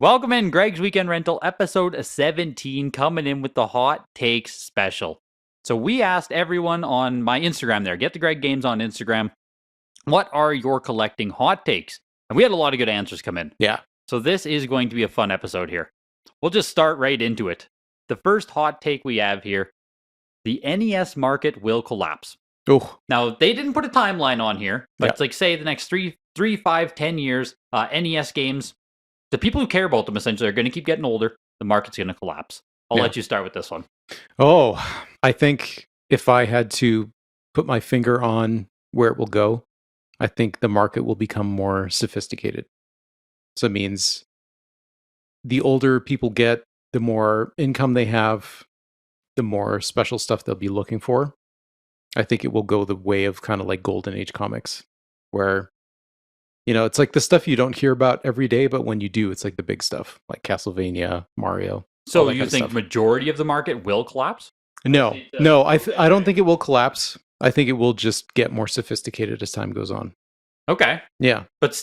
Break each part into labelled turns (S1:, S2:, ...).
S1: Welcome in, Greg's Weekend Rental, episode 17, coming in with the Hot Takes special. So we asked everyone on my Instagram there, Get the Greg Games on Instagram, what are your collecting hot takes? And we had a lot of good answers come in.
S2: Yeah.
S1: So this is going to be a fun episode here. We'll just start right into it. The first hot take we have here, the NES market will collapse.
S2: Oh,
S1: Now, they didn't put a timeline on here, but
S2: Yeah.
S1: it's like, say, the next 10 years, NES games, the people who care about them essentially are going to keep getting older. The market's going to collapse. I'll
S2: Yeah.
S1: let you start with this one.
S2: I think if I had to put my finger on where it will go, I think the market will become more sophisticated. So it means the older people get, the more income they have, the more special stuff they'll be looking for. I think it will go the way of kind of like Golden Age comics, where, it's like the stuff you don't hear about every day, but when you do, it's like the big stuff, like Castlevania, Mario.
S1: So you think majority of the market will collapse?
S2: No, I don't think it will collapse. I think it will just get more sophisticated as time goes on.
S1: Okay.
S2: Yeah.
S1: But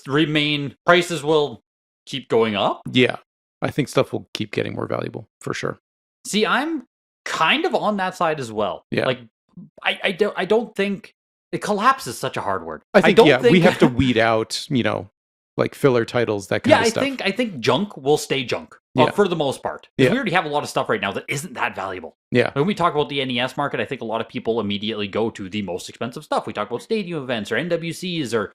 S1: prices will keep going up?
S2: Yeah. I think stuff will keep getting more valuable, for sure.
S1: See, I'm kind of on that side as well.
S2: Yeah.
S1: Like, I don't think... It collapse is such a hard word.
S2: I think we have to weed out, like filler titles, that kind of stuff.
S1: I think junk will stay junk for the most part. We already have a lot of stuff right now that isn't that valuable.
S2: Yeah.
S1: When we talk about the NES market, I think a lot of people immediately go to the most expensive stuff. We talk about stadium events or NWCs or,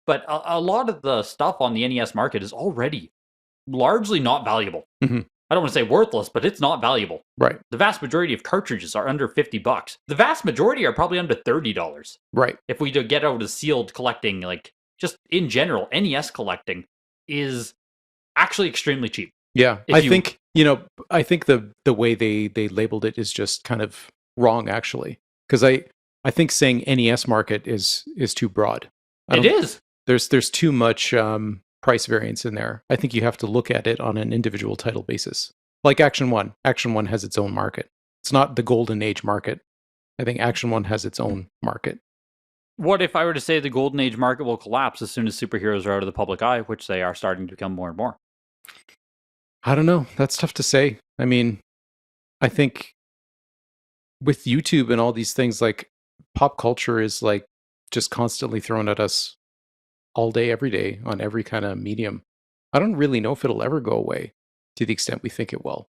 S1: but a lot of the stuff on the NES market is already largely not valuable.
S2: Mm-hmm.
S1: I don't want to say worthless, but it's not valuable.
S2: Right.
S1: The vast majority of cartridges are under $50. The vast majority are probably under $30.
S2: Right.
S1: If we get out of sealed collecting, like just in general, NES collecting is actually extremely cheap.
S2: Yeah. I think the way they labeled it is just kind of wrong, actually. Because I think saying NES market is too broad.
S1: It is.
S2: There's too much price variance in there. I think you have to look at it on an individual title basis. Like Action 1. Action 1 has its own market. It's not the Golden Age market. I think Action 1 has its own market.
S1: What if I were to say the Golden Age market will collapse as soon as superheroes are out of the public eye, which they are starting to become more and more?
S2: I don't know. That's tough to say. I mean, I think with YouTube and all these things, like pop culture is like just constantly thrown at us all day, every day, on every kind of medium. I don't really know if it'll ever go away to the extent we think it will.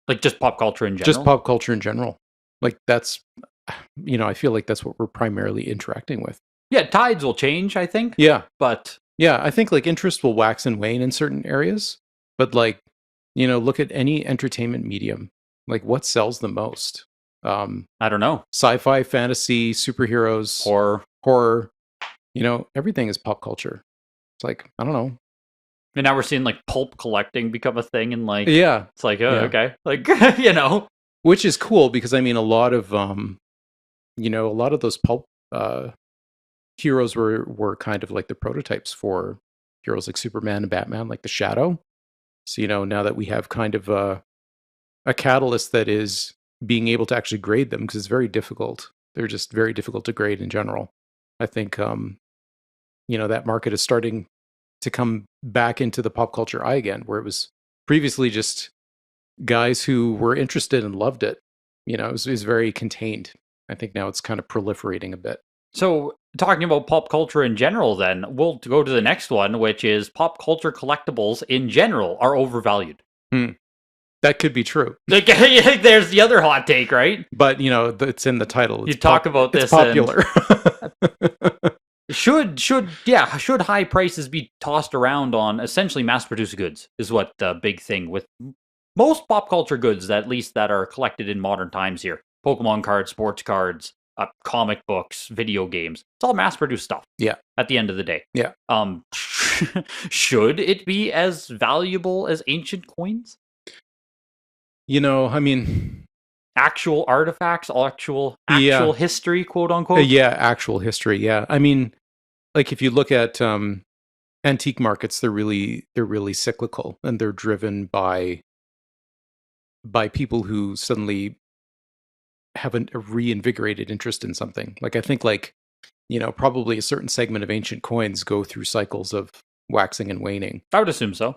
S1: Like just pop culture in general?
S2: Just pop culture in general. Like that's, I feel like that's what we're primarily interacting with.
S1: Yeah, tides will change, I think.
S2: Yeah.
S1: But...
S2: Yeah, I think like interest will wax and wane in certain areas. But like, look at any entertainment medium. Like what sells the most?
S1: I don't know.
S2: Sci-fi, fantasy, superheroes. Horror. Everything is pop culture. It's like, I don't know.
S1: And now we're seeing like pulp collecting become a thing, and like, it's like, okay, like,
S2: which is cool because I mean, a lot of those pulp heroes were kind of like the prototypes for heroes like Superman and Batman, like the Shadow. So now that we have kind of a catalyst that is being able to actually grade them, because it's very difficult. They're just very difficult to grade in general. I think that market is starting to come back into the pop culture eye again, where it was previously just guys who were interested and loved it. It was very contained. I think now it's kind of proliferating a bit.
S1: So talking about pop culture in general, then we'll go to the next one, which is pop culture collectibles in general are overvalued.
S2: That could be true.
S1: Like, there's the other hot take, right?
S2: But it's in the title.
S1: You talk about this.
S2: It's popular.
S1: Should high prices be tossed around on essentially mass-produced goods is what the big thing with most pop culture goods, at least that are collected in modern times here. Pokemon cards, sports cards, comic books, video games. It's all mass-produced stuff.
S2: Yeah.
S1: At the end of the day.
S2: Yeah.
S1: Should it be as valuable as ancient coins?
S2: I mean...
S1: Actual artifacts, actual history, quote unquote.
S2: Actual history. Yeah, I mean, like if you look at antique markets, they're really cyclical, and they're driven by people who suddenly have a reinvigorated interest in something. Like I think, probably a certain segment of ancient coins go through cycles of waxing and waning.
S1: I would assume so.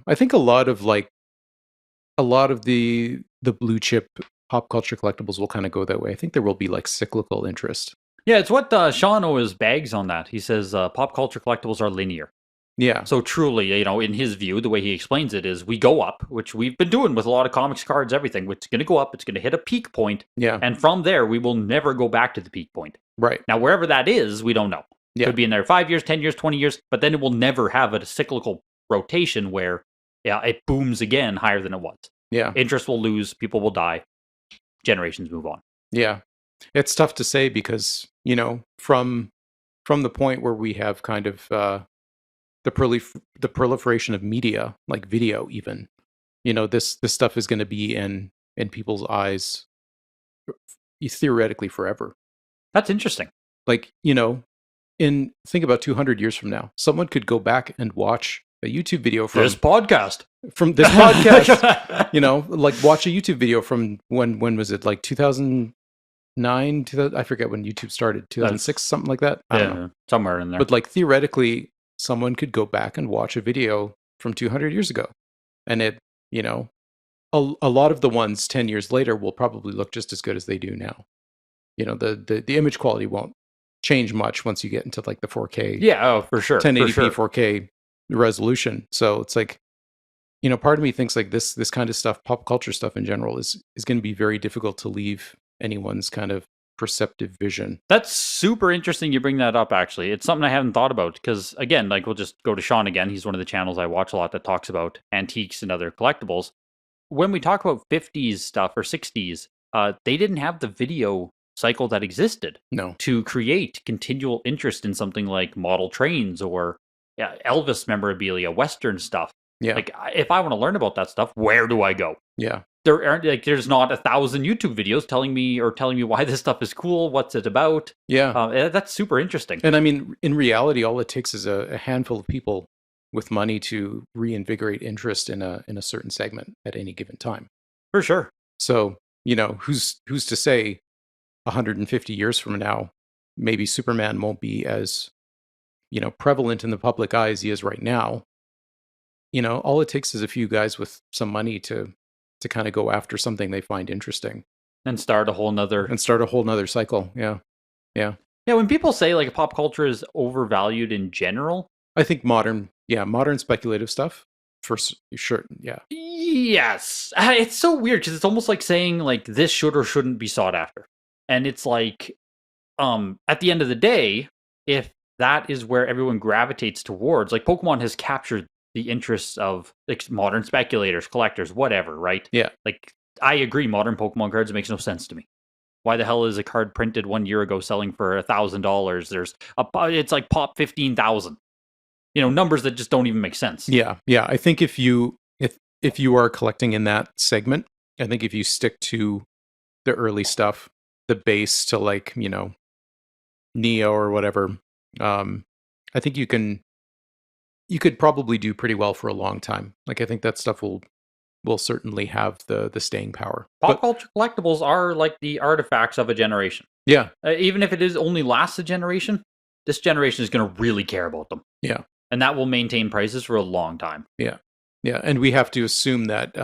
S2: I think a lot of the blue chip pop culture collectibles will kind of go that way. I think there will be like cyclical interest.
S1: Yeah, it's what Sean always bags on that. He says pop culture collectibles are linear.
S2: Yeah.
S1: So truly, in his view, the way he explains it is we go up, which we've been doing with a lot of comics, cards, everything. It's going to go up. It's going to hit a peak point.
S2: Yeah.
S1: And from there, we will never go back to the peak point.
S2: Right.
S1: Now, wherever that is, we don't know.
S2: Yeah.
S1: Could be in there 5 years, 10 years, 20 years, but then it will never have a cyclical rotation where it booms again higher than it was.
S2: Yeah.
S1: Interest will lose. People will die. Generations move on.
S2: Yeah. It's tough to say because, from the point where we have kind of the proliferation of media, like video even, this stuff is going to be in people's eyes theoretically forever.
S1: That's interesting.
S2: Like, think about 200 years from now, someone could go back and watch a YouTube video from
S1: this podcast.
S2: From this podcast, like watch a YouTube video from when was it, like 2009, I forget when YouTube started, 2006, something like that. I don't know.
S1: Somewhere in there.
S2: But like theoretically, someone could go back and watch a video from 200 years ago. And it, a lot of the ones 10 years later will probably look just as good as they do now. The image quality won't change much once you get into like the 4K.
S1: Yeah, oh, for sure.
S2: 1080p 4K resolution. So it's like, part of me thinks like this kind of stuff, pop culture stuff in general, is going to be very difficult to leave anyone's kind of perceptive vision.
S1: That's super interesting you bring that up, actually. It's something I haven't thought about because, again, like we'll just go to Sean again. He's one of the channels I watch a lot that talks about antiques and other collectibles. When we talk about 50s stuff or 60s, they didn't have the video cycle that existed to create continual interest in something like model trains or Elvis memorabilia, Western stuff.
S2: Yeah.
S1: Like, if I want to learn about that stuff, where do I go?
S2: Yeah.
S1: There's not 1,000 YouTube videos telling me why this stuff is cool, what's it about.
S2: Yeah.
S1: That's super interesting.
S2: And I mean, in reality, all it takes is a handful of people with money to reinvigorate interest in a certain segment at any given time.
S1: For sure.
S2: So, who's to say 150 years from now, maybe Superman won't be as, prevalent in the public eye as he is right now. All it takes is a few guys with some money to kind of go after something they find interesting.
S1: And start a whole nother
S2: cycle. Yeah. Yeah.
S1: Yeah, when people say like pop culture is overvalued in general,
S2: I think modern speculative stuff, for sure. Yeah.
S1: Yes. It's so weird because it's almost like saying like this should or shouldn't be sought after. And it's like, at the end of the day, if that is where everyone gravitates towards, like Pokemon has captured the interests of like modern speculators, collectors, whatever, right?
S2: Yeah.
S1: Like, I agree, modern Pokemon cards, it makes no sense to me. Why the hell is a card printed 1 year ago selling for $1,000? It's like pop 15,000. Numbers that just don't even make sense.
S2: Yeah. Yeah. I think if you are collecting in that segment, I think if you stick to the early stuff, the base to like, Neo or whatever, I think you could probably do pretty well for a long time. Like, I think that stuff will certainly have the staying power.
S1: Pop culture collectibles are like the artifacts of a generation.
S2: Yeah.
S1: Even if it is only lasts a generation, this generation is going to really care about them.
S2: Yeah.
S1: And that will maintain prices for a long time.
S2: Yeah. Yeah. And we have to assume that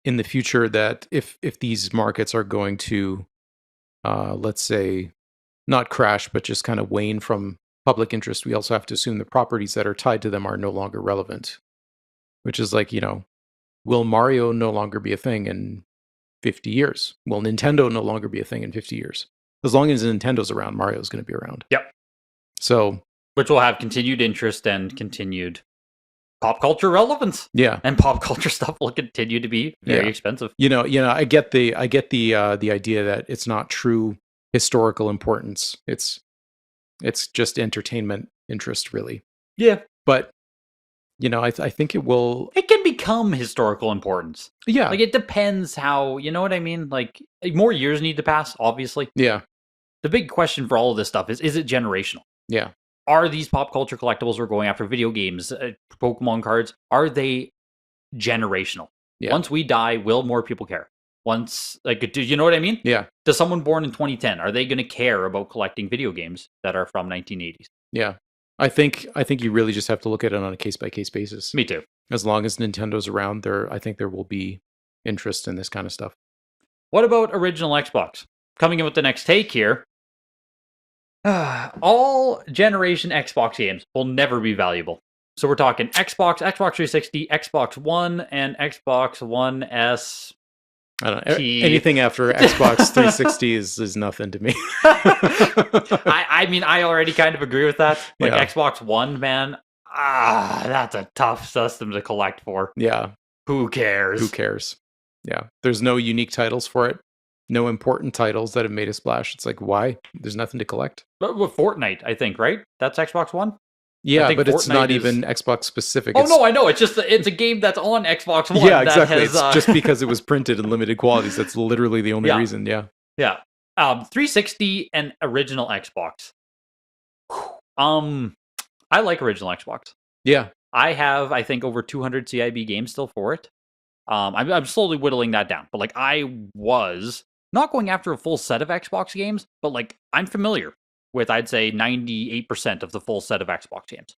S2: in the future that if these markets are going to, let's say, not crash, but just kind of wane from public interest, we also have to assume the properties that are tied to them are no longer relevant. Which is like, will Mario no longer be a thing in 50 years? Will Nintendo no longer be a thing in 50 years? As long as Nintendo's around, Mario's going to be around.
S1: Yep.
S2: So,
S1: which will have continued interest and continued pop culture relevance.
S2: Yeah.
S1: And pop culture stuff will continue to be very expensive.
S2: I get the idea that it's not true historical importance. It's just entertainment interest, really.
S1: Yeah.
S2: But I think it will.
S1: It can become historical importance.
S2: Yeah.
S1: Like, it depends how, you know what I mean? Like, more years need to pass, obviously.
S2: Yeah.
S1: The big question for all of this stuff is it generational?
S2: Yeah.
S1: Are these pop culture collectibles we're going after, video games, Pokemon cards, are they generational?
S2: Yeah.
S1: Once we die, will more people care? Once, like, do you know what I mean?
S2: Yeah.
S1: Does someone born in 2010, are they going to care about collecting video games that are from 1980s?
S2: Yeah. I think you really just have to look at it on a case by case basis.
S1: Me too.
S2: As long as Nintendo's around, I think there will be interest in this kind of stuff.
S1: What about original Xbox? Coming in with the next take here. All generation Xbox games will never be valuable. So we're talking Xbox, Xbox 360, Xbox One, and Xbox One S.
S2: I don't know. Anything after Xbox 360 is nothing to me.
S1: I mean, I already kind of agree with that. Like Xbox One, man, that's a tough system to collect for.
S2: Yeah.
S1: Who cares?
S2: Who cares? Yeah. There's no unique titles for it. No important titles that have made a splash. It's like, why? There's nothing to collect.
S1: But with Fortnite, I think, right? That's Xbox One?
S2: Yeah, but Fortnite it's not even Xbox specific.
S1: Oh, no, I know. It's just it's a game that's on Xbox One.
S2: Yeah, exactly. It's just because it was printed in limited qualities. That's literally the only reason, yeah.
S1: Yeah. 360 and original Xbox. I like original Xbox.
S2: Yeah.
S1: I have, I think, over 200 CIB games still for it. I'm slowly whittling that down. But, like, I was not going after a full set of Xbox games, but, like, I'm familiar with, I'd say, 98% of the full set of Xbox games.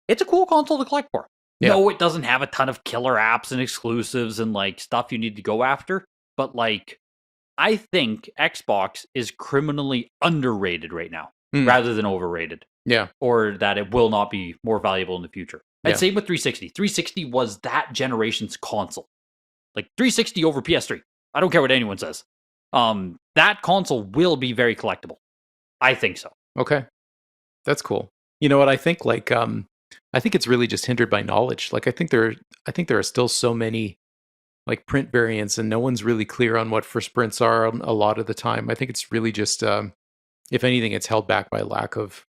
S1: It's a cool console to collect for. Yeah. No, it doesn't have a ton of killer apps and exclusives and, like, stuff you need to go after. But, like, I think Xbox is criminally underrated right now, rather than overrated.
S2: Yeah.
S1: Or that it will not be more valuable in the future. And same with 360. 360 was that generation's console. Like, 360 over PS3. I don't care what anyone says. That console will be very collectible. I think so.
S2: Okay. That's cool. You know what I think? Like, I think it's really just hindered by knowledge. Like, I think there are still so many like print variants, and no one's really clear on what first prints are a lot of the time. I think it's really just, if anything, it's held back by lack of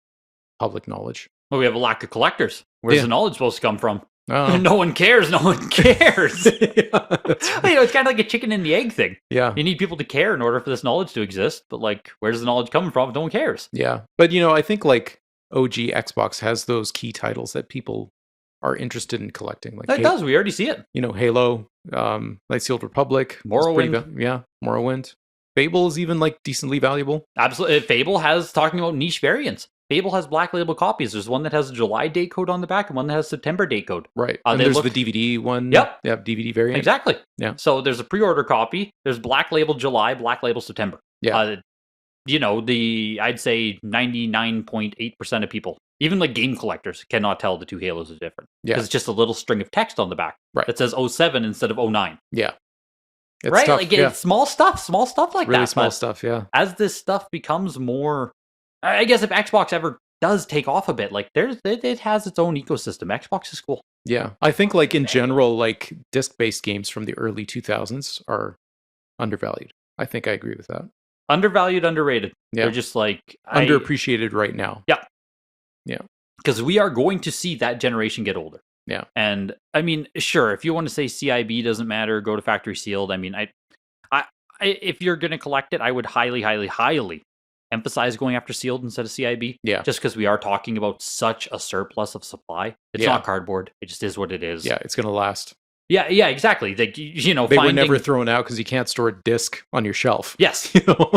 S2: public knowledge.
S1: Well, we have a lack of collectors. Where's the knowledge supposed to come from?
S2: Oh.
S1: No one cares. No one cares. It's kind of like a chicken and the egg thing.
S2: Yeah.
S1: You need people to care in order for this knowledge to exist. But, like, where's the knowledge coming from if no one cares?
S2: Yeah. But, I think, like, OG Xbox has those key titles that people are interested in collecting. Like
S1: it does. We already see it.
S2: Halo, Lightsea Old Republic.
S1: Morrowind.
S2: Morrowind. Fable is even, like, decently valuable.
S1: Absolutely. Fable has, talking about niche variants, Fable has black label copies. There's one that has a July date code on the back and one that has September date code.
S2: Right. And there's the DVD one.
S1: Yep.
S2: Yeah, DVD variant.
S1: Exactly.
S2: Yeah.
S1: So there's a pre-order copy. There's black label July, black label September.
S2: Yeah.
S1: I'd say 99.8% of people, even like game collectors, cannot tell the two Halos are different.
S2: Yeah.
S1: Because it's just a little string of text on the back that says 07 instead of 09.
S2: Yeah.
S1: It's right? Tough. Like, it's small stuff like
S2: really
S1: that.
S2: Really small stuff, yeah.
S1: As this stuff becomes more... I guess if Xbox ever does take off a bit, like it has its own ecosystem. Xbox is cool.
S2: Yeah, I think like in general, like disc-based games from the early 2000s are undervalued. I think I agree with that.
S1: Undervalued, underrated.
S2: Yeah.
S1: They're just like
S2: underappreciated right now.
S1: Yeah,
S2: yeah.
S1: Because we are going to see that generation get older.
S2: Yeah,
S1: and I mean, sure, if you want to say CIB doesn't matter, go to factory sealed. I mean, I if you're going to collect it, I would highly, highly, highly emphasize going after sealed instead of CIB.
S2: Yeah.
S1: Just because we are talking about such a surplus of supply. It's not cardboard. It just is what it is.
S2: Yeah, it's going to last.
S1: Yeah, exactly. Like,
S2: they were never thrown out because you can't store a disc on your shelf.
S1: Yes,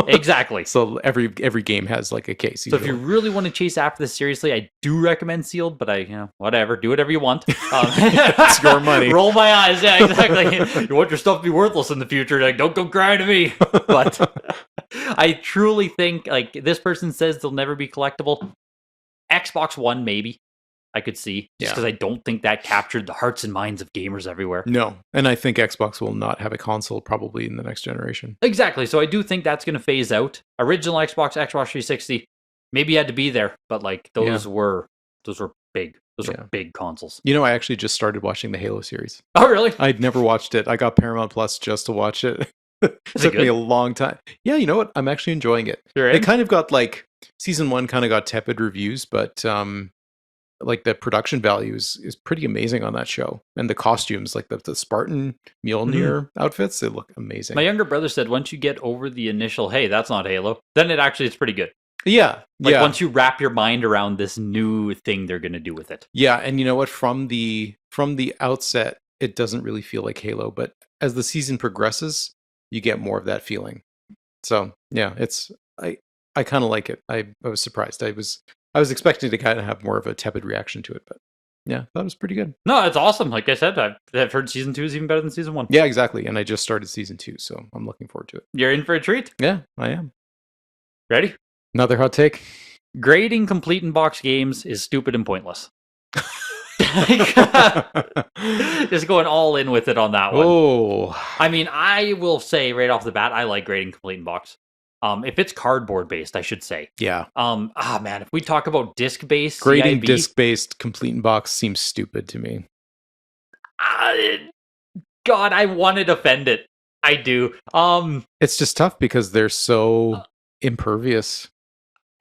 S1: exactly.
S2: So every game has like a case.
S1: So if you really want to chase after this seriously, I do recommend sealed, but whatever, do whatever you want.
S2: It's your money.
S1: Roll my eyes. Yeah, exactly. You want your stuff to be worthless in the future? Like, don't go crying to me. But I truly think, like, this person says they'll never be collectible. Xbox One, maybe. I could see, just because I don't think that captured the hearts and minds of gamers everywhere.
S2: No, and I think Xbox will not have a console probably in the next generation.
S1: Exactly, so I do think that's going to phase out. Original Xbox 360, maybe had to be there, but like those were big. Those are big consoles.
S2: I actually just started watching the Halo series.
S1: Oh, really?
S2: I'd never watched it. I got Paramount Plus just to watch it. It took me a long time. Yeah, you know what? I'm actually enjoying it. It kind of got like season 1 kind of got tepid reviews, but like the production value is pretty amazing on that show, and the costumes, like the Spartan Mjolnir outfits, they look amazing.
S1: My younger brother said once you get over the initial, hey, that's not Halo, then it actually is pretty good.
S2: Yeah,
S1: once you wrap your mind around this new thing they're going to do with it. Yeah,
S2: and you know what? From the outset, it doesn't really feel like Halo, but as the season progresses, you get more of that feeling. So yeah, I kind of like it. I was surprised. I was expecting to kind of have more of a tepid reaction to it, but yeah, that was pretty good.
S1: No, it's awesome. Like I said, I've heard season 2 is even better than season 1.
S2: Yeah, exactly. And I just started season 2, so I'm looking forward to it.
S1: You're in for a treat.
S2: Yeah, I am.
S1: Ready?
S2: Another hot take.
S1: Grading complete in-box games is stupid and pointless. Just going all in with it on that one.
S2: Oh,
S1: I mean, I will say right off the bat, I like grading complete in-box. If it's cardboard based, I should say.
S2: yeah.
S1: Man, if we talk about disc based,
S2: Grading
S1: CIB,
S2: disc based complete in box seems stupid to me.
S1: God, I want to defend it. I do.
S2: It's just tough because they're so impervious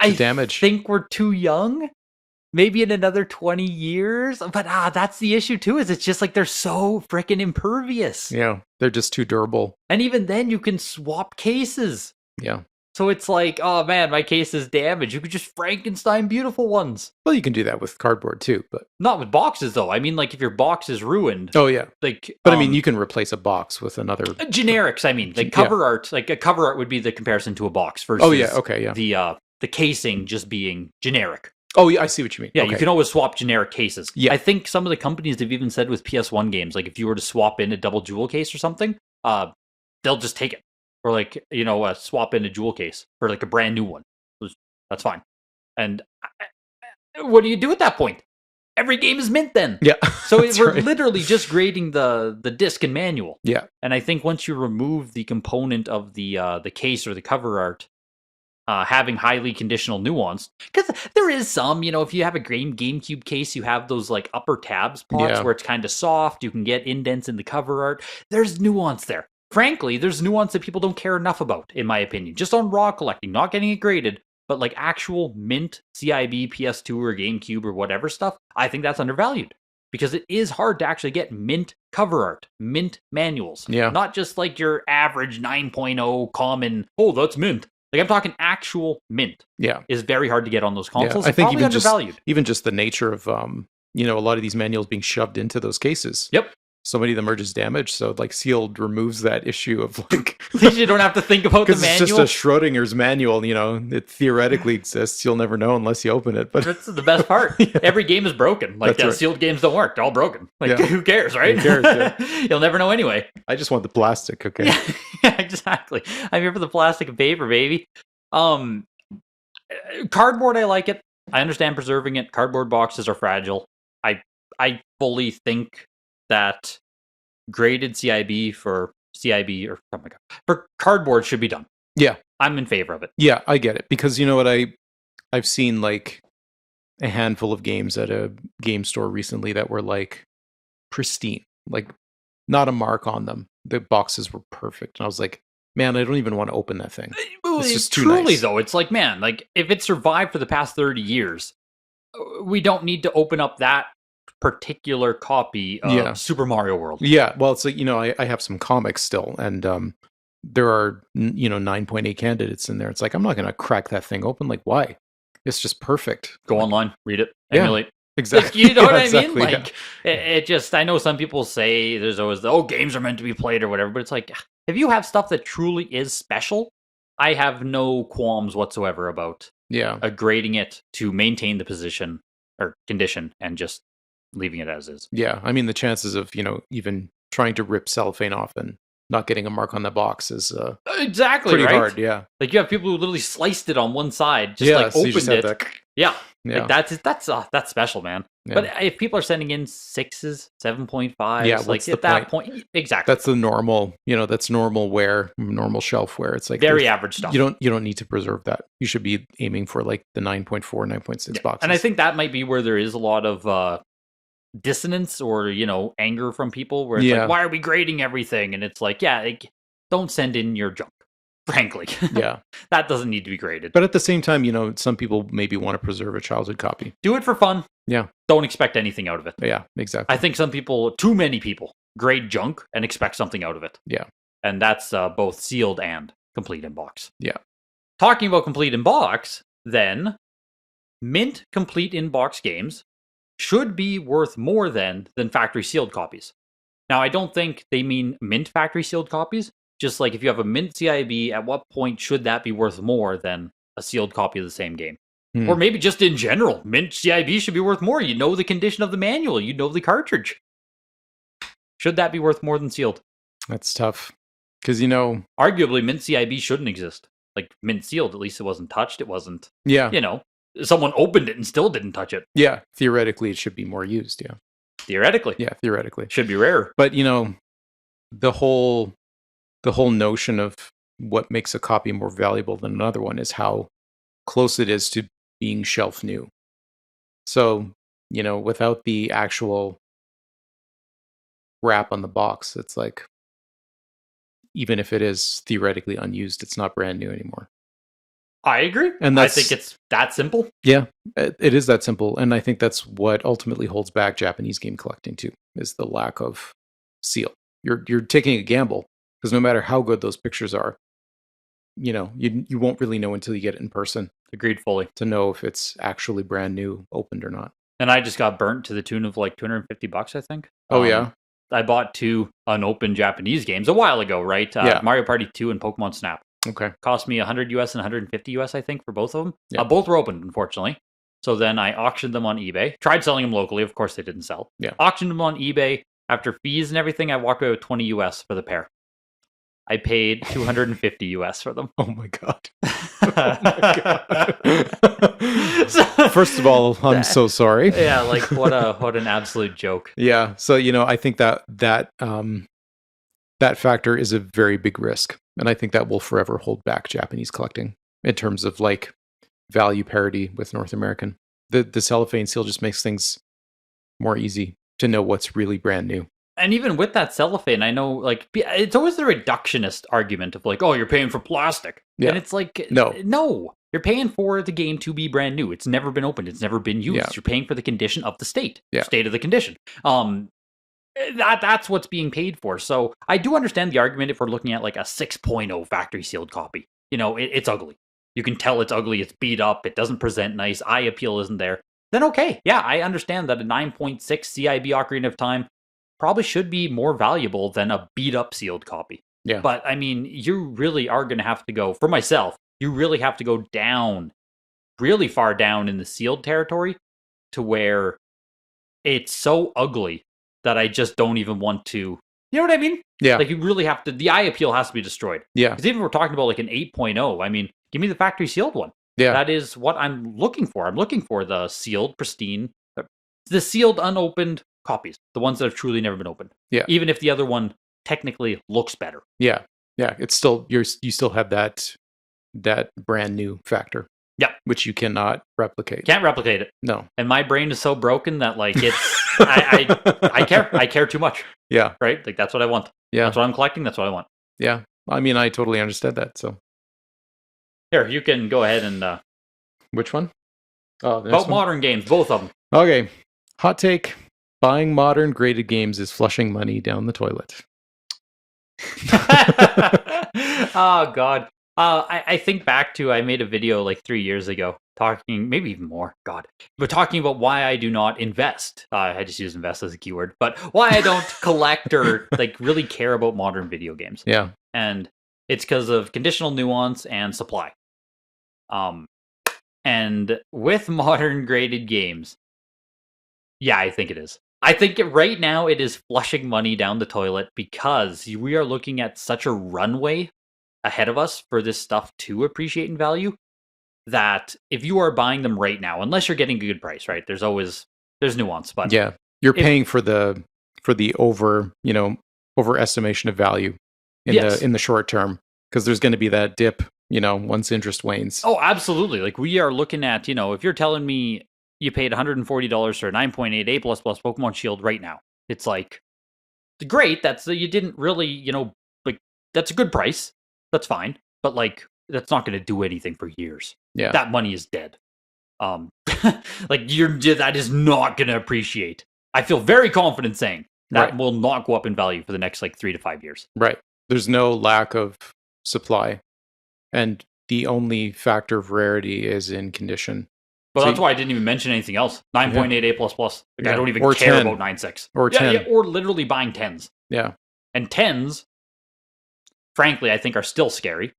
S2: to damage.
S1: I think we're too young. Maybe in another 20 years. But that's the issue too, is it's just like they're so freaking impervious.
S2: Yeah, they're just too durable.
S1: And even then you can swap cases.
S2: Yeah.
S1: So it's like, oh man, my case is damaged. You could just Frankenstein beautiful ones.
S2: Well, you can do that with cardboard too, but
S1: Not with boxes though. I mean, like if your box is ruined.
S2: oh yeah.
S1: Like,
S2: But I mean, you can replace a box with another
S1: generics. I mean, like cover art. Like a cover art would be the comparison to a box versus.
S2: Oh yeah, okay, yeah.
S1: The casing just being generic.
S2: Oh yeah, I see what you mean.
S1: Yeah,
S2: okay.
S1: You can always swap generic cases.
S2: Yeah.
S1: I think some of the companies have even said with PS1 games, like if you were to swap in a double jewel case or something, they'll just take it. Or like, swap in a jewel case for like a brand new one. That's fine. And what do you do at that point? Every game is mint then.
S2: Yeah.
S1: So we're literally just grading the disc and manual.
S2: Yeah.
S1: And I think once you remove the component of the case or the cover art, having highly conditional nuance, because there is some, if you have a GameCube case, you have those like upper tab spots where it's kind of soft. You can get indents in the cover art. There's nuance there. Frankly, there's nuance that people don't care enough about, in my opinion. Just on raw collecting, not getting it graded, but like actual mint CIB, PS2, or GameCube, or whatever stuff, I think that's undervalued. Because it is hard to actually get mint cover art, mint manuals.
S2: Yeah.
S1: Not just like your average 9.0 common, oh, that's mint. Like I'm talking actual mint.
S2: Yeah.
S1: Is very hard to get on those consoles.
S2: Yeah. I think
S1: probably
S2: even just the nature of, a lot of these manuals being shoved into those cases.
S1: Yep.
S2: So many of them are just damaged. So like sealed removes that issue of like
S1: at least you don't have to think about the manual.
S2: It's just a Schrodinger's manual, it theoretically exists. You'll never know unless you open it. But
S1: that's the best part. Yeah. Every game is broken. Like right. Sealed games don't work. They're all broken. Like who cares, right?
S2: Who cares? Yeah.
S1: You'll never know anyway.
S2: I just want the plastic, okay?
S1: Yeah, exactly. I'm here for the plastic and paper, baby. Cardboard, I like it. I understand preserving it. Cardboard boxes are fragile. I fully think that graded CIB for cardboard should be done.
S2: Yeah.
S1: I'm in favor of it.
S2: Yeah, I get it. Because you know what, I've seen like a handful of games at a game store recently that were like pristine, like not a mark on them. The boxes were perfect. And I was like, man, I don't even want to open that thing. It's just too
S1: truly
S2: nice.
S1: Though, it's like, man, like if it survived for the past 30 years, we don't need to open up that particular copy of Super Mario World.
S2: Yeah, well, it's like, I have some comics still, and there are 9.8 candidates in there. It's like, I'm not going to crack that thing open. Like, why? It's just perfect.
S1: Go online, read it, emulate.
S2: Exactly.
S1: Like, you know what I mean? Like, it just, I know some people say there's always games are meant to be played or whatever, but it's like, if you have stuff that truly is special, I have no qualms whatsoever about grading it to maintain the position or condition and just leaving it as is.
S2: Yeah, I mean, the chances of, even trying to rip cellophane off and not getting a mark on the box is
S1: exactly
S2: pretty
S1: right?
S2: hard, yeah.
S1: Like, you have people who literally sliced it on one side, just opened it. Yeah. Like, that's special, man. Yeah. But if people are sending in 6s, 7.5s, like at that point, exactly.
S2: That's the normal, that's normal wear, normal shelf wear. It's like
S1: very average stuff.
S2: You don't need to preserve that. You should be aiming for like the 9.4, 9.6 boxes.
S1: And I think that might be where there is a lot of dissonance or anger from people where it's like, why are we grading everything? And it's like, don't send in your junk, frankly.
S2: Yeah.
S1: That doesn't need to be graded.
S2: But at the same time, some people maybe want to preserve a childhood copy.
S1: Do it for fun.
S2: Yeah.
S1: Don't expect anything out of it.
S2: Yeah, exactly.
S1: I think too many people grade junk and expect something out of it.
S2: Yeah.
S1: And that's both sealed and complete in box.
S2: Yeah.
S1: Talking about complete in box, then mint complete in box games should be worth more than factory sealed copies. Now, I don't think they mean mint factory sealed copies. Just like if you have a mint CIB, at what point should that be worth more than a sealed copy of the same game? Or maybe just in general, mint CIB should be worth more. You know the condition of the manual. You know the cartridge. Should that be worth more than sealed?
S2: That's tough. Because, you know...
S1: Arguably, mint CIB shouldn't exist. Like, mint sealed, at least it wasn't touched. It wasn't...
S2: Yeah.
S1: You know, someone opened it and still didn't touch it.
S2: Yeah. Theoretically, it should be more used, yeah.
S1: Theoretically.
S2: Yeah, theoretically.
S1: Should be rarer.
S2: But, you know, the whole notion of what makes a copy more valuable than another one is how close it is to being shelf new. So, you know, without the actual wrap on the box, it's like, even if it is theoretically unused, it's not brand new anymore.
S1: I agree. And I think it's that simple.
S2: Yeah, it is that simple. And I think that's what ultimately holds back Japanese game collecting too, is the lack of seal. You're taking a gamble, because no matter how good those pictures are, you know, you won't really know until you get it in person.
S1: Agreed fully.
S2: To know if it's actually brand new, opened or not.
S1: And I just got burnt to the tune of like $250, I think.
S2: Oh, yeah?
S1: I bought 2 unopened Japanese games a while ago, right? Mario Party 2 and Pokemon Snap.
S2: Okay.
S1: Cost me $100 US and $150 US, I think, for both of them.
S2: Yeah.
S1: Both were opened, unfortunately. So then I auctioned them on eBay. Tried selling them locally. Of course, they didn't sell.
S2: Yeah.
S1: Auctioned them on eBay. After fees and everything, I walked away with $20 US for the pair. I paid $250 US for them.
S2: Oh my god. Oh my god. First of all, I'm so sorry.
S1: Yeah, like what an absolute joke.
S2: Yeah. So, you know, I think that factor is a very big risk. And I think that will forever hold back Japanese collecting in terms of like value parity with North American. The cellophane seal just makes things more easy to know what's really brand new.
S1: And even with that cellophane, I know, like, it's always the reductionist argument of like, oh, you're paying for plastic. Yeah. And it's like, no, you're paying for the game to be brand new. It's never been opened. It's never been used. Yeah. You're paying for the condition of the state of the condition. That's what's being paid for. So I do understand the argument if we're looking at like a 6.0 factory sealed copy. You know, it's ugly. You can tell it's ugly. It's beat up. It doesn't present nice. Eye appeal isn't there. Then okay. Yeah, I understand that a 9.6 CIB Ocarina of Time probably should be more valuable than a beat up sealed copy.
S2: Yeah.
S1: But I mean, you really are going to have to go, for myself, you really have to go down, really far down in the sealed territory to where it's so ugly that I just don't even want to, you know what I mean?
S2: Yeah.
S1: Like you really have to, the eye appeal has to be destroyed.
S2: Yeah.
S1: Because even if we're talking about like an 8.0, I mean, give me the factory sealed one.
S2: Yeah.
S1: That is what I'm looking for. I'm looking for the sealed, pristine, the sealed, unopened copies, the ones that have truly never been opened.
S2: Yeah.
S1: Even if the other one technically looks better.
S2: Yeah. Yeah. It's still, you still have that brand new factor.
S1: Yeah.
S2: Which you cannot replicate.
S1: Can't replicate it.
S2: No.
S1: And my brain is so broken that like it's, I care too much.
S2: Yeah.
S1: Right? Like that's what I want.
S2: Yeah.
S1: That's what I'm collecting. That's what I want.
S2: Yeah. I mean, I totally understand that. So.
S1: Here, you can go ahead and...
S2: Which one? Oh,
S1: about modern games, both of them.
S2: Okay. Hot take. Buying modern graded games is flushing money down the toilet.
S1: Oh, God. I think back to, I made a video like 3 years ago, talking, maybe even more, God, but talking about why I do not invest. I just use invest as a keyword, but why I don't collect or like really care about modern video games.
S2: Yeah.
S1: And it's because of conditional nuance and supply. And with modern graded games, yeah, I think it is. I think right now it is flushing money down the toilet because we are looking at such a runway ahead of us for this stuff to appreciate in value that if you are buying them right now, unless you're getting a good price, right? There's nuance, but
S2: yeah, you're paying for the overestimation of value in the short term because there's going to be that dip, once interest wanes.
S1: Oh, absolutely. Like we are looking at, if you're telling me you paid $140 for a 9.8 A++ Pokemon Shield right now, it's like great. That's you didn't really, like that's a good price. That's fine, but like that's not going to do anything for years.
S2: Yeah,
S1: that money is dead. Like that is not going to appreciate. I feel very confident saying that will not go up in value for the next like 3 to 5 years.
S2: Right. There's no lack of supply, and the only factor of rarity is in condition.
S1: Well, that's why I didn't even mention anything else. 9.8 A++. Like, I don't even care
S2: 10.
S1: about 9.6.
S2: Or 10.
S1: Yeah, or literally buying 10s.
S2: Yeah.
S1: And 10s, frankly, I think are still scary.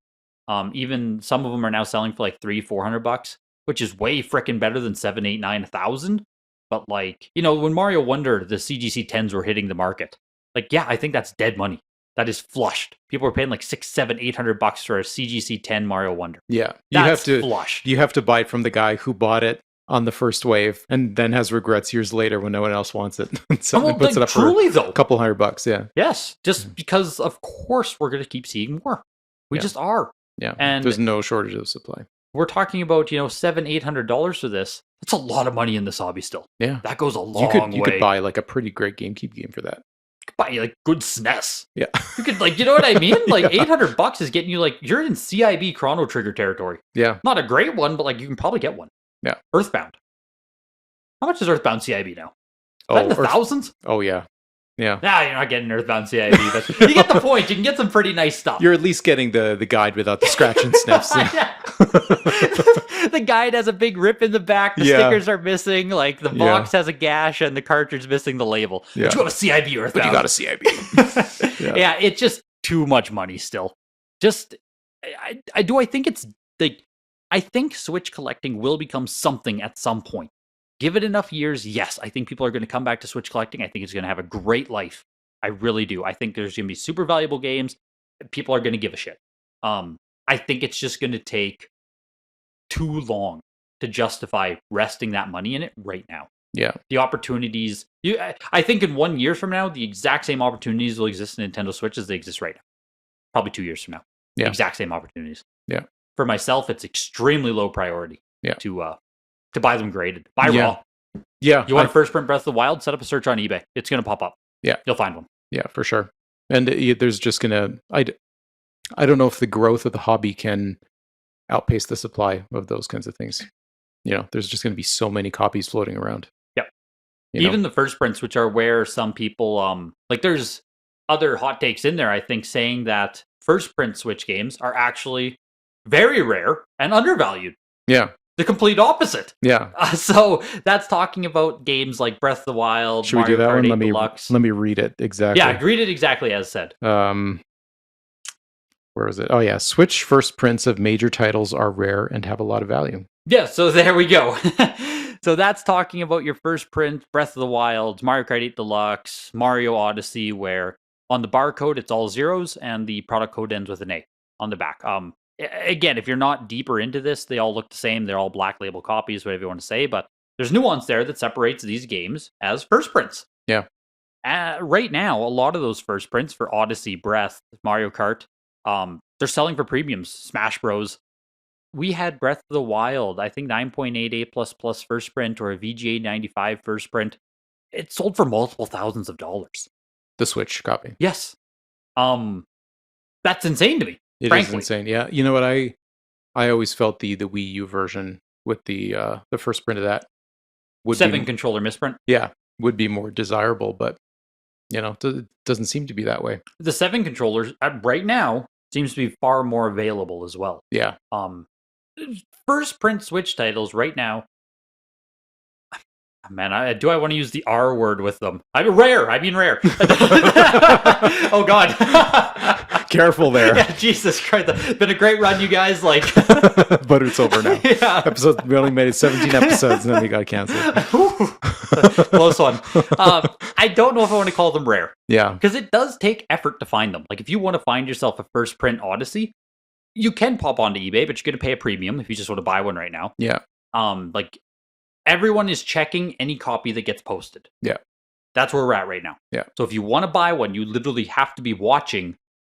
S1: Even some of them are now selling for like $300-$400. which is way frickin' better than 789 1000. But like, when Mario Wonder, the CGC 10s were hitting the market, like, yeah, I think that's dead money. That is flushed. People are paying like $600, $700, $800 for a CGC 10 Mario Wonder.
S2: Yeah,
S1: That's flushed.
S2: You have to buy it from the guy who bought it on the first wave and then has regrets years later when no one else wants it. Someone puts it up
S1: truly,
S2: for
S1: though,
S2: a couple $100. Yeah.
S1: Yes, just because of course we're going to keep seeing more. We just are.
S2: Yeah,
S1: and
S2: there's no shortage of supply.
S1: We're talking about $700, $800 for this. That's a lot of money in this hobby still.
S2: Yeah,
S1: that goes a long way.
S2: You could buy like a pretty great GameCube game for that.
S1: You could buy like good SNES.
S2: Yeah,
S1: you could you know what I mean? Like $800 is getting you like you're in CIB Chrono Trigger territory.
S2: Yeah,
S1: not a great one, but like you can probably get one.
S2: Yeah,
S1: Earthbound. How much is Earthbound CIB now? Is that in the thousands?
S2: Oh yeah. Yeah.
S1: Nah, you're not getting Earthbound CIB, but you get the point. You can get some pretty nice stuff.
S2: You're at least getting the guide without the scratch and sniffs.
S1: The guide has a big rip in the back. The stickers are missing. Like the box has a gash and the cartridge missing the label.
S2: Yeah.
S1: But you have a CIB Earthbound.
S2: But you got a CIB.
S1: Yeah, it's just too much money still. Just, I think it's like, I think Switch collecting will become something at some point. Give it enough years, yes, I think people are going to come back to Switch collecting. I think it's going to have a great life. I really do. I think there's going to be super valuable games. People are going to give a shit. I think it's just going to take too long to justify resting that money in it right now.
S2: Yeah.
S1: The opportunities, I think in 1 year from now, the exact same opportunities will exist in Nintendo Switch as they exist right now. Probably 2 years from now.
S2: Yeah.
S1: Exact same opportunities.
S2: Yeah.
S1: For myself, it's extremely low priority.
S2: Yeah.
S1: To buy them graded. Buy raw.
S2: Yeah.
S1: You want to first print Breath of the Wild? Set up a search on eBay. It's going to pop up.
S2: Yeah.
S1: You'll find one.
S2: Yeah, for sure. And there's just going to... I don't know if the growth of the hobby can outpace the supply of those kinds of things. There's just going to be so many copies floating around.
S1: Yep. Even the first prints, which are where some people... there's other hot takes in there, I think, saying that first print Switch games are actually very rare and undervalued.
S2: Yeah.
S1: The complete opposite.
S2: Yeah.
S1: So that's talking about games like Breath of the Wild,
S2: Should
S1: Mario
S2: we do that
S1: Kart
S2: one?
S1: 8 Deluxe.
S2: Let me read it exactly.
S1: Yeah, read it exactly as said.
S2: Where was it? Oh yeah, Switch first prints of major titles are rare and have a lot of value.
S1: Yeah, so there we go. So that's talking about your first print, Breath of the Wild, Mario Kart 8 Deluxe, Mario Odyssey, where on the barcode it's all zeros and the product code ends with an A on the back. Again, if you're not deeper into this, they all look the same. They're all black label copies, whatever you want to say. But there's nuance there that separates these games as first prints.
S2: Yeah.
S1: Right now, a lot of those first prints for Odyssey, Breath, Mario Kart, they're selling for premiums. Smash Bros. We had Breath of the Wild, I think 9.88++ first print or a VGA 95 first print. It sold for multiple thousands of dollars.
S2: The Switch copy.
S1: Yes. That's insane to me.
S2: It
S1: frankly.
S2: Is insane. Yeah. You know what? I always felt the Wii U version with the first print of that would
S1: 7 controller misprint.
S2: Yeah, would be more desirable, but it doesn't seem to be that way.
S1: The 7 controllers right now seems to be far more available as well.
S2: Yeah.
S1: First print Switch titles right now. Man, do I want to use the R word with them? I mean rare. Oh God.
S2: Careful there.
S1: Yeah, Jesus Christ. It's been a great run, you guys.
S2: But it's over now.
S1: Yeah.
S2: We only made 17 episodes and then we got canceled.
S1: Close one. I don't know if I want to call them rare.
S2: Yeah.
S1: Because it does take effort to find them. Like if you want to find yourself a first print Odyssey, you can pop onto eBay, but you're going to pay a premium if you just want to buy one right now.
S2: Yeah.
S1: Everyone is checking any copy that gets posted.
S2: Yeah.
S1: That's where we're at right now.
S2: Yeah.
S1: So if you want to buy one, you literally have to be watching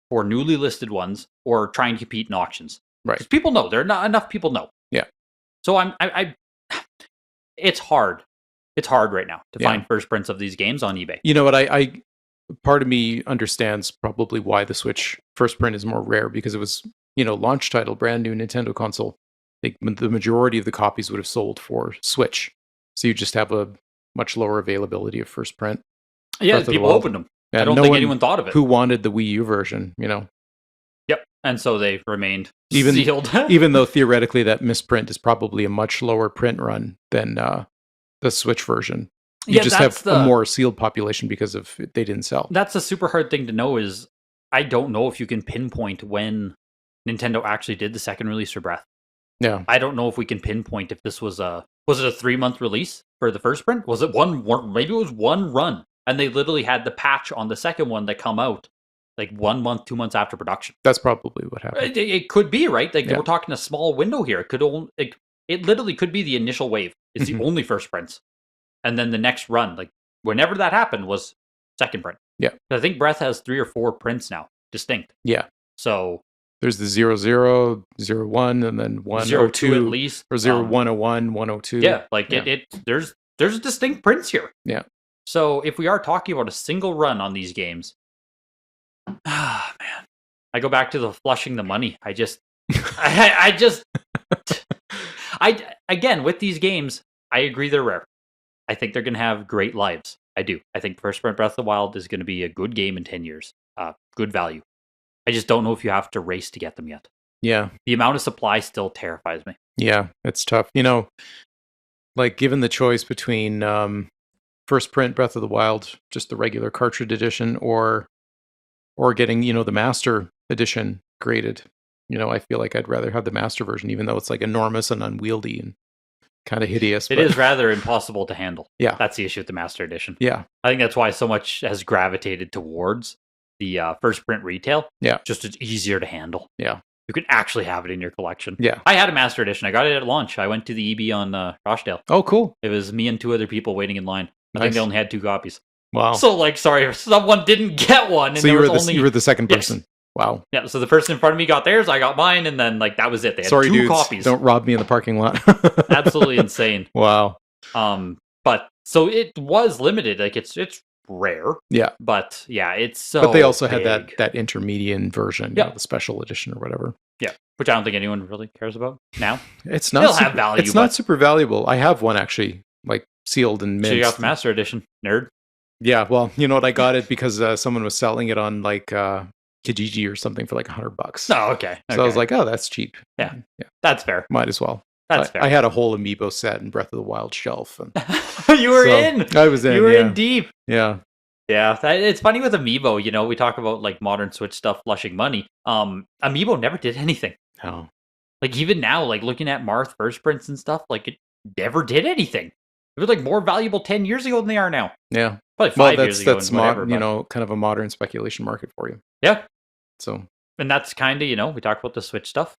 S1: for newly listed ones or trying to compete in auctions.
S2: Right.
S1: Because people know. There are not enough people know.
S2: Yeah.
S1: So it's hard. It's hard right now to find first prints of these games on eBay.
S2: You know what? I part of me understands probably why the Switch first print is more rare because it was, launch title, brand new Nintendo console. The majority of the copies would have sold for Switch. So you just have a much lower availability of first print.
S1: Yeah, people opened them. And I don't think anyone thought of it.
S2: Who wanted the Wii U version,
S1: Yep. And so they remained
S2: sealed.
S1: Even
S2: though theoretically that misprint is probably a much lower print run than the Switch version. You just have a more sealed population because they didn't sell.
S1: That's a super hard thing to know is I don't know if you can pinpoint when Nintendo actually did the second release for Breath.
S2: Yeah.
S1: I don't know if we can pinpoint if this was it a 3-month release for the first print? Was it maybe it was one run, and they literally had the patch on the second one that come out like 1 month, 2 months after production.
S2: That's probably what happened.
S1: It could be, right? Like
S2: Yeah.
S1: we're talking a small window here. It could only it literally could be the initial wave. It's the only first prints, and then the next run, like whenever that happened, was second print.
S2: Yeah.
S1: I think Breath has 3 or 4 prints now, distinct.
S2: Yeah.
S1: So
S2: there's the 00, 01, and then 102
S1: at least,
S2: or 0101, 102.
S1: Yeah, like there's distinct prints here.
S2: Yeah.
S1: So if we are talking about a single run on these games, man, I go back to the flushing the money. I again with these games, I agree they're rare. I think they're gonna have great lives. I do. I think First Print Breath of the Wild is gonna be a good game in 10 years. Good value. I just don't know if you have to race to get them yet.
S2: Yeah.
S1: The amount of supply still terrifies me.
S2: Yeah, it's tough. Like given the choice between First Print Breath of the Wild, just the regular cartridge edition, or getting, the Master Edition graded, I feel like I'd rather have the Master version, even though it's like enormous and unwieldy and kind of hideous.
S1: It is rather impossible to handle.
S2: Yeah.
S1: That's the issue with the Master Edition.
S2: Yeah.
S1: I think that's why so much has gravitated towards the first print retail.
S2: Yeah.
S1: Just it's easier to handle.
S2: Yeah.
S1: You can actually have it in your collection.
S2: Yeah.
S1: I had a Master Edition. I got it at launch. I went to the EB on Rochdale.
S2: Oh, cool.
S1: It was me and 2 other people waiting in line. I
S2: Nice.
S1: think they only had 2 copies.
S2: Wow.
S1: So, sorry if someone didn't get one. And
S2: so you were the second person.
S1: Yes.
S2: Wow.
S1: Yeah, so the person in front of me got theirs, I got mine, and then that was it. They had
S2: Sorry,
S1: 2
S2: dudes,
S1: copies.
S2: Don't rob me in the parking lot.
S1: Absolutely insane.
S2: Wow.
S1: But so it was limited. Like it's rare.
S2: Yeah.
S1: But yeah, it's so.
S2: But they also
S1: big.
S2: had that intermediate version,
S1: Yeah.
S2: the special edition or whatever.
S1: Yeah, which I don't think anyone really cares about now.
S2: It's not.
S1: Still
S2: super,
S1: have value.
S2: It's not super valuable. I have one actually, like sealed and mint.
S1: So you got the Master Edition, nerd.
S2: Yeah. Well, you know what? I got it because someone was selling it on Kijiji or something for like $100.
S1: Oh, okay.
S2: So I was like, oh, that's cheap.
S1: Yeah. That's fair.
S2: Might as well.
S1: That's fair.
S2: I had a whole Amiibo set in Breath of the Wild shelf. And
S1: you were in.
S2: I was in.
S1: You were in deep.
S2: Yeah.
S1: Yeah. It's funny with Amiibo. We talk about modern Switch stuff flushing money. Amiibo never did anything.
S2: No.
S1: Even now, looking at Marth first prints and stuff, it never did anything. It was more valuable 10 years ago than they are now.
S2: Yeah.
S1: Probably 5 years ago.
S2: That's
S1: whatever,
S2: kind of a modern speculation market for you.
S1: Yeah.
S2: So.
S1: And that's kind of, we talk about the Switch stuff.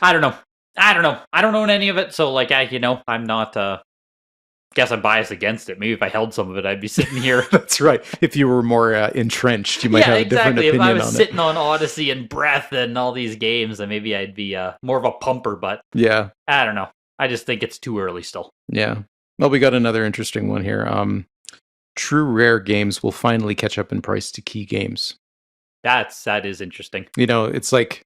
S1: I don't know. I don't own any of it. So I'm not, guess I'm biased against it. Maybe if I held some of it, I'd be sitting here.
S2: That's right. If you were more entrenched, you might have a different opinion on it.
S1: If I was sitting on Odyssey and Breath and all these games, then maybe I'd be more of a pumper. But
S2: yeah,
S1: I don't know. I just think it's too early still.
S2: Yeah. Well, we got another interesting one here. True rare games will finally catch up in price to key games.
S1: That is interesting.
S2: It's like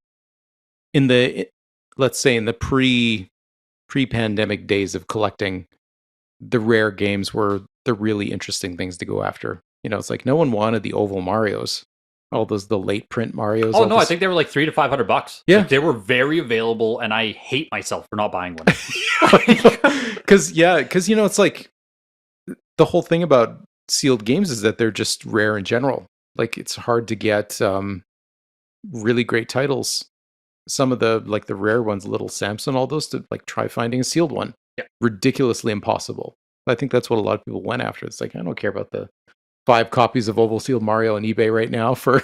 S2: let's say in the pre-pandemic days of collecting, the rare games were the really interesting things to go after. It's like no one wanted the oval Marios, all the late print Marios.
S1: Oh no, I think they were $300 to $500.
S2: Yeah,
S1: they were very available, and I hate myself for not buying one.
S2: Because it's like the whole thing about sealed games is that they're just rare in general. It's hard to get really great titles. Some of the rare ones, Little Samson, all those, to try finding a sealed one.
S1: Yeah.
S2: Ridiculously impossible. I think that's what a lot of people went after. It's I don't care about the 5 copies of Oval Sealed Mario on eBay right now for,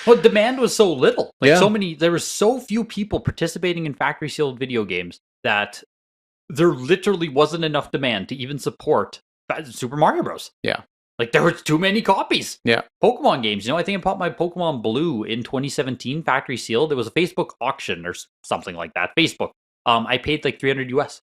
S1: Well, demand was so little.
S2: Yeah.
S1: There were so few people participating in factory sealed video games that there literally wasn't enough demand to even support Super Mario Bros.
S2: Yeah.
S1: There were too many copies.
S2: Yeah.
S1: Pokemon games. I think I bought my Pokemon Blue in 2017 factory sealed. There was a Facebook auction or something like that. Facebook. I paid $300 US.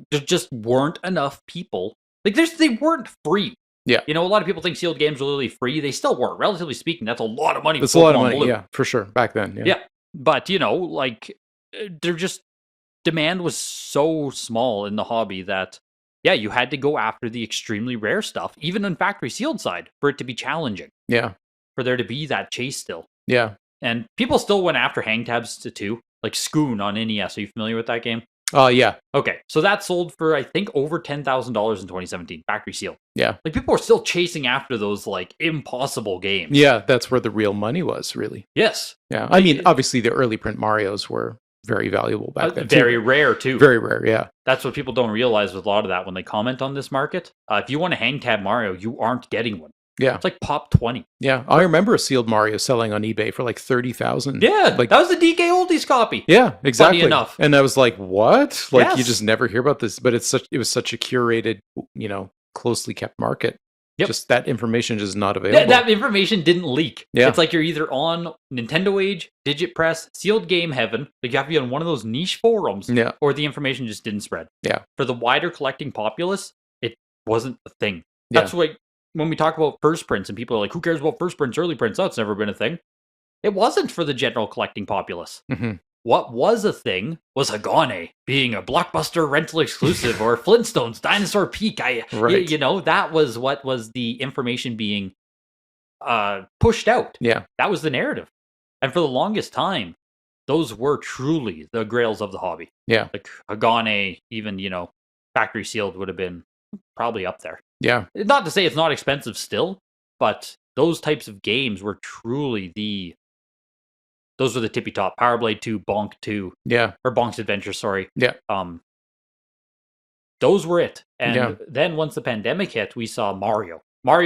S1: There just weren't enough people. They weren't free.
S2: Yeah.
S1: A lot of people think sealed games were literally free. They still weren't. Relatively speaking, that's a lot of money.
S2: That's a lot of money, Blue. Yeah, for sure. Back then, yeah.
S1: Yeah. But, they're just, demand was so small in the hobby that, yeah, you had to go after the extremely rare stuff, even on factory sealed side, for it to be challenging.
S2: Yeah.
S1: For there to be that chase still.
S2: Yeah.
S1: And people still went after hang tabs too. Scoon on NES. Are you familiar with that game?
S2: Yeah.
S1: Okay. So that sold for, I think, over $10,000 in 2017. Factory sealed.
S2: Yeah.
S1: People are still chasing after those, impossible games.
S2: Yeah, that's where the real money was, really.
S1: Yes.
S2: Yeah. I mean, obviously, the early print Marios were very valuable back then.
S1: Very rare, too.
S2: Very rare, yeah.
S1: That's what people don't realize with a lot of that when they comment on this market. If you want a hang tab Mario, you aren't getting one.
S2: Yeah.
S1: It's like pop 20.
S2: Yeah. I remember a sealed Mario selling on eBay for like 30,000.
S1: Yeah,
S2: like,
S1: that was the DK Oldies copy.
S2: Yeah, exactly.
S1: Funny enough.
S2: And I was like, what? Like,
S1: Yes.
S2: you just never hear about this. But it was such a curated, closely kept market.
S1: Yep.
S2: Just that information is not available.
S1: That information didn't leak.
S2: Yeah.
S1: It's like you're either on Nintendo Age, Digit Press, Sealed Game Heaven, like you have to be on one of those niche forums,
S2: Yeah.
S1: or the information just didn't spread.
S2: Yeah.
S1: For the wider collecting populace, it wasn't a thing.
S2: Yeah.
S1: That's why when we talk about first prints and people are like, who cares about first prints, early prints? That's never been a thing. It wasn't for the general collecting populace.
S2: Mm-hmm.
S1: What was a thing was Hagane being a Blockbuster rental exclusive or Flintstones Dinosaur Peak.
S2: Right.
S1: That was what was the information being pushed out.
S2: Yeah.
S1: That was the narrative. And for the longest time, those were truly the grails of the hobby.
S2: Yeah.
S1: Like Hagane, even, factory sealed would have been probably up there.
S2: Yeah.
S1: Not to say it's not expensive still, but those types of games were truly those were the tippy top. Power Blade 2, Bonk 2.
S2: Yeah.
S1: Or Bonk's Adventure, sorry.
S2: Yeah.
S1: Those were it. And
S2: Yeah.
S1: then once the pandemic hit, we saw Mario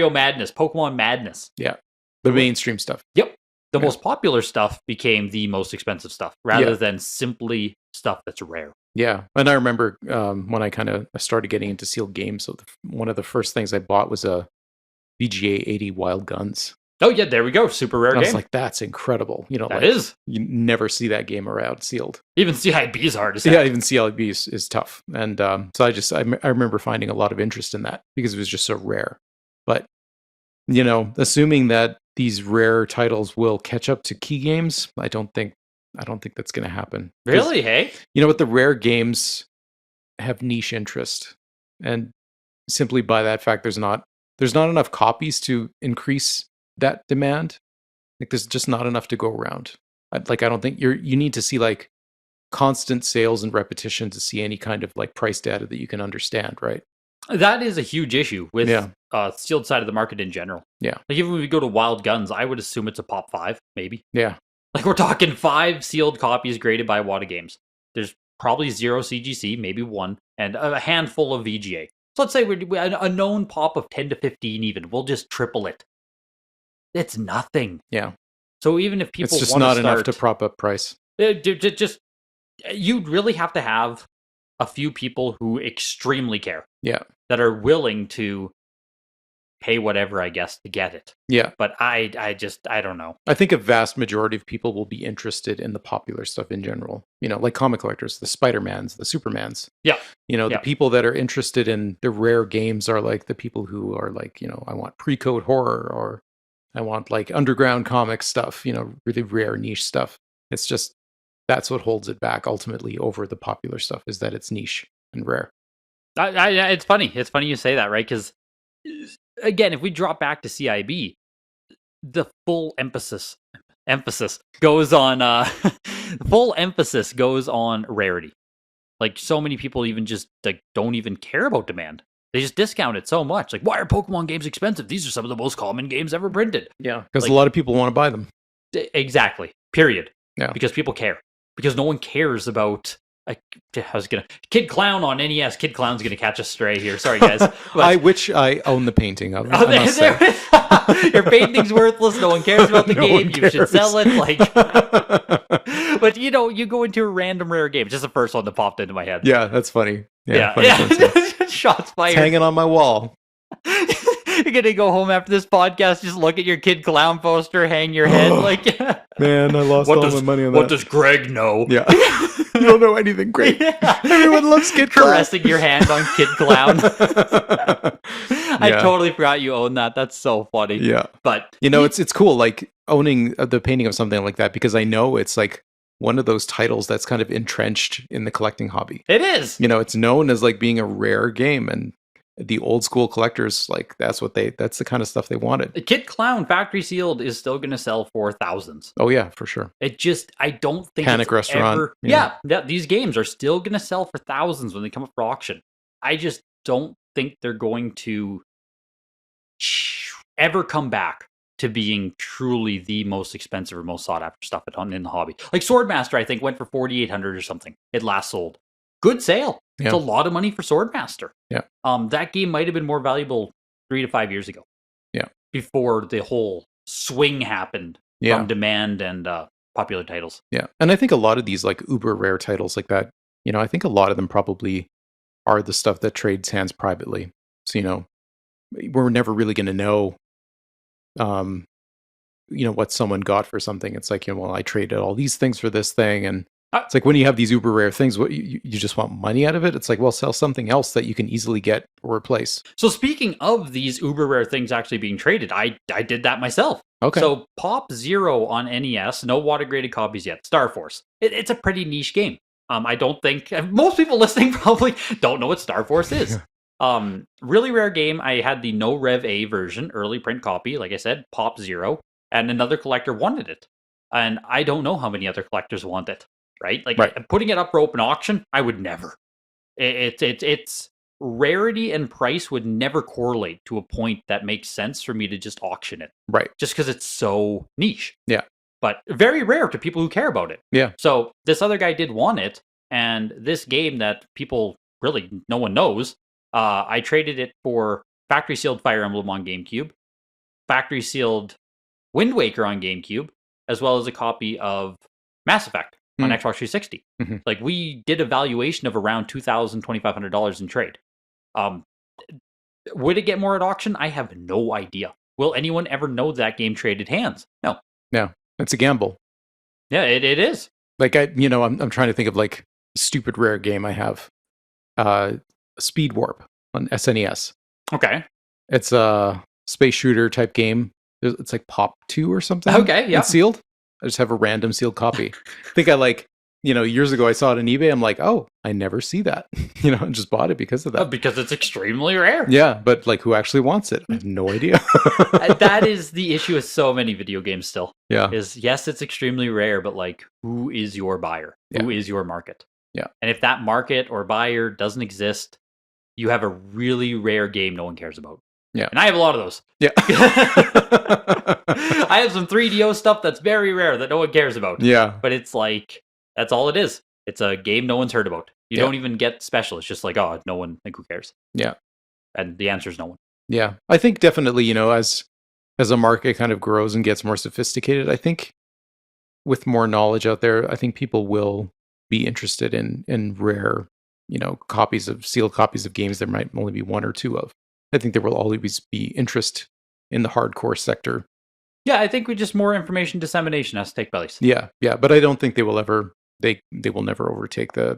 S1: Madness, Pokemon Madness.
S2: Yeah. The mainstream stuff.
S1: Yep. The
S2: Yeah.
S1: most popular stuff became the most expensive stuff, rather than simply stuff that's rare.
S2: Yeah. And I remember when I started getting into sealed games, so one of the first things I bought was a VGA 80 Wild Guns.
S1: Oh, yeah, there we go. Super rare
S2: I
S1: game.
S2: was like, that's incredible.
S1: That is.
S2: You never see that game around sealed.
S1: Even CIB is hard to say.
S2: Yeah, even CLB is tough. And so I remember finding a lot of interest in that because it was just so rare. But, assuming that these rare titles will catch up to key games, I don't think that's going to happen.
S1: Really, hey?
S2: You know what? The rare games have niche interest. And simply by that fact, there's not enough copies to increase that demand. Like there's just not enough to go around. I don't think you need to see like constant sales and repetition to see any kind of like price data that you can understand, right?
S1: That is a huge issue with sealed side of the market in general.
S2: Yeah.
S1: Like even when we go to Wild Guns, I would assume it's a pop 5, maybe.
S2: Yeah.
S1: Like we're talking 5 sealed copies graded by WATA Games. There's probably 0 CGC, maybe 1, and a handful of VGA. So let's say we're a known pop of 10 to 15 even. We'll just triple it. It's nothing.
S2: Yeah.
S1: So even if people
S2: it's just not enough to prop up price.
S1: You'd really have to have a few people who extremely care.
S2: Yeah.
S1: That are willing to pay whatever, I guess, to get it.
S2: Yeah.
S1: But I don't know.
S2: I think a vast majority of people will be interested in the popular stuff in general. Like comic collectors, the Spider-Mans, the Supermans.
S1: Yeah.
S2: The people that are interested in the rare games are like the people who are like, I want pre-code horror or I want like underground comic stuff, really rare niche stuff. It's just, that's what holds it back ultimately over the popular stuff is that it's niche and rare.
S1: It's funny. It's funny you say that, right? Because again, if we drop back to CIB, the full emphasis goes on full emphasis goes on rarity. Like so many people even just like don't even care about demand. They just discount it so much. Like, why are Pokemon games expensive? These are some of the most common games ever printed.
S2: Yeah, because a lot of people want to buy them.
S1: Exactly. Period.
S2: Yeah.
S1: Because people care. Because no one cares about. Kid Clown on NES. Kid Clown's gonna catch a stray here. Sorry, guys. But,
S2: I own the painting of.
S1: Your painting's worthless. No one cares about the game. You should sell it. But you go into a random rare game. Just the first one that popped into my head.
S2: Yeah, that's funny.
S1: Yeah. Shots fired.
S2: It's hanging on my wall.
S1: You're gonna go home after this podcast, just look at your Kid Clown poster, hang your head like.
S2: Man, I lost all my money on that.
S1: What does Greg know?
S2: Yeah. You don't know anything, Greg. Yeah. Everyone loves Kid Clown.
S1: Caressing your hand on Kid Clown. I totally forgot you own that. That's so funny.
S2: Yeah.
S1: But
S2: it's cool, like owning the painting of something like that because I know it's like one of those titles that's kind of entrenched in the collecting hobby.
S1: It is.
S2: It's known as like being a rare game, and the old school collectors, like that's the kind of stuff they wanted.
S1: The Kid Clown factory sealed is still going to sell for thousands.
S2: Oh yeah, for sure.
S1: I don't think
S2: Panic Restaurant.
S1: Yeah, these games are still going to sell for thousands when they come up for auction. I just don't think they're going to ever come back to being truly the most expensive or most sought after stuff in the hobby. Like Swordmaster, I think, went for 4,800 or something. It last sold. Good sale.
S2: Yeah.
S1: It's a lot of money for Swordmaster.
S2: Yeah.
S1: That game might have been more valuable 3 to 5 years ago.
S2: Yeah.
S1: Before the whole swing happened from demand and popular titles.
S2: Yeah. And I think a lot of these like uber rare titles like that, I think a lot of them probably are the stuff that trades hands privately. So, we're never really going to know what someone got for something. It's like, well, I traded all these things for this thing. And it's like when you have these uber rare things, what you just want money out of it. It's like, well, sell something else that you can easily get or replace.
S1: So speaking of these uber rare things actually being traded, I did that myself.
S2: Okay.
S1: So Pop Zero on NES, no water graded copies yet. Star Force. It's a pretty niche game. I don't think most people listening probably don't know what Star Force is. Really rare game. I had the no Rev A version, early print copy. Like I said, Pop Zero, and another collector wanted it, and I don't know how many other collectors want it. Right? Like putting it up for open auction, I would never. It's rarity and price would never correlate to a point that makes sense for me to just auction it.
S2: Right.
S1: Just because it's so niche.
S2: Yeah.
S1: But very rare to people who care about it.
S2: Yeah.
S1: So this other guy did want it, and this game that people really no one knows, I traded it for factory sealed Fire Emblem on GameCube, factory sealed Wind Waker on GameCube, as well as a copy of Mass Effect on Xbox 360.
S2: Mm-hmm.
S1: Like we did a valuation of around $2,000, $2,500 in trade. Would it get more at auction? I have no idea. Will anyone ever know that game traded hands? No.
S2: Yeah, it's a gamble.
S1: Yeah, it is.
S2: Like I'm trying to think of like a stupid rare game I have. Speed Warp on SNES.
S1: Okay.
S2: It's a space shooter type game. It's like Pop 2 or something.
S1: Okay, yeah.
S2: It's sealed. I just have a random sealed copy. I think I years ago I saw it on eBay. I'm like, oh, I never see that. I just bought it because of that.
S1: Because it's extremely rare.
S2: Yeah, but like who actually wants it? I have no idea.
S1: That is the issue with so many video games still.
S2: Yeah.
S1: Is yes, it's extremely rare, but like who is your buyer?
S2: Yeah.
S1: Who is your market?
S2: Yeah.
S1: And if that market or buyer doesn't exist, you have a really rare game no one cares about.
S2: Yeah.
S1: And I have a lot of those.
S2: Yeah.
S1: I have some 3DO stuff that's very rare that no one cares about.
S2: Yeah.
S1: But it's like, that's all it is. It's a game no one's heard about. You don't even get special. It's just like, oh, no one, like, who cares?
S2: Yeah.
S1: And the answer is no one.
S2: Yeah. I think definitely, as a market kind of grows and gets more sophisticated, I think with more knowledge out there, I think people will be interested in rare, sealed copies of games there might only be one or two of. I think there will always be interest in the hardcore sector.
S1: Yeah, I think we just more information dissemination has to take place.
S2: Yeah, but I don't think they will ever. They will never overtake the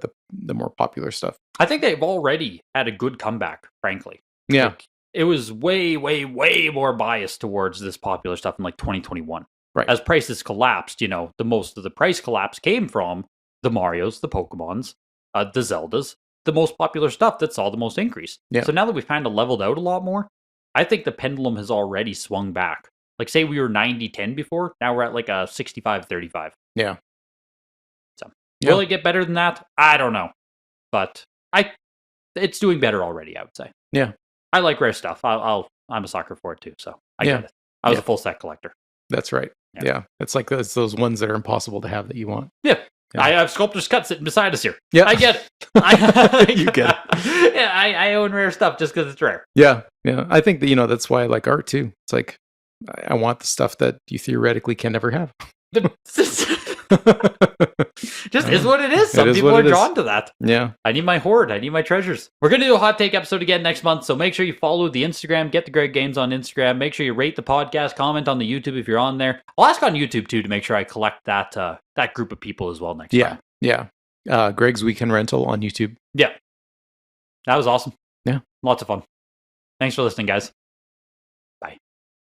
S2: more popular stuff.
S1: I think they've already had a good comeback, frankly.
S2: Yeah,
S1: like, it was way, way, way more biased towards this popular stuff in like 2021.
S2: Right.
S1: As prices collapsed, the most of the price collapse came from the Marios, the Pokemons, the Zeldas, the most popular stuff that saw the most increase.
S2: Yeah.
S1: So now that we've kind of leveled out a lot more, I think the pendulum has already swung back. Like, say we were 90-10 before, now we're at like a 65-35.
S2: Yeah.
S1: So, will it get better than that? I don't know. But it's doing better already, I would say.
S2: Yeah.
S1: I like rare stuff. I'm a sucker for it too, so I get it. I was a full set collector. That's
S2: right. Yeah. It's like those ones that are impossible to have that you want.
S1: Yeah. I have Sculptor's Cut sitting beside us here.
S2: Yeah.
S1: I get it.
S2: You get
S1: it. Yeah, I own rare stuff just because it's rare.
S2: Yeah. Yeah. I think that, that's why I like art too. It's like, I want the stuff that you theoretically can never have.
S1: Just is what it is. Some people are drawn to that.
S2: Yeah.
S1: I need my hoard. I need my treasures. We're going to do a hot take episode again next month, so make sure you follow the Instagram, Get the Greg Games on Instagram. Make sure you rate the podcast, comment on the YouTube if you're on there. I'll ask on YouTube too to make sure I collect that group of people as well next time.
S2: Yeah. Greg's Weekend Rental on YouTube.
S1: Yeah. That was awesome.
S2: Yeah.
S1: Lots of fun. Thanks for listening, guys.